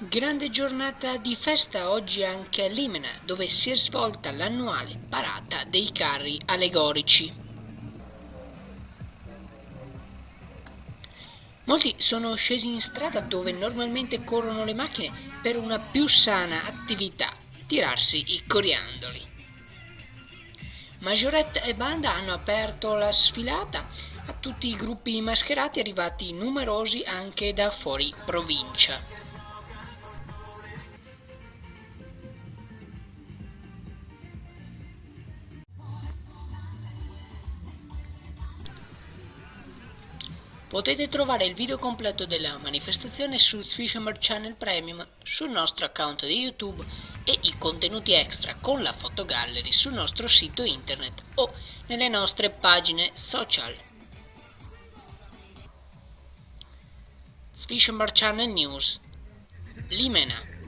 Grande giornata di festa oggi anche a Limena, dove si è svolta l'annuale parata dei carri allegorici. Molti sono scesi in strada dove normalmente corrono le macchine per una più sana attività, tirarsi i coriandoli. Majorette e banda hanno aperto la sfilata a tutti i gruppi mascherati arrivati numerosi anche da fuori provincia. Potete trovare il video completo della manifestazione su Swishammer Channel Premium sul nostro account di YouTube e i contenuti extra con la fotogallery sul nostro sito internet o nelle nostre pagine social. Swishammer Channel News, Limena.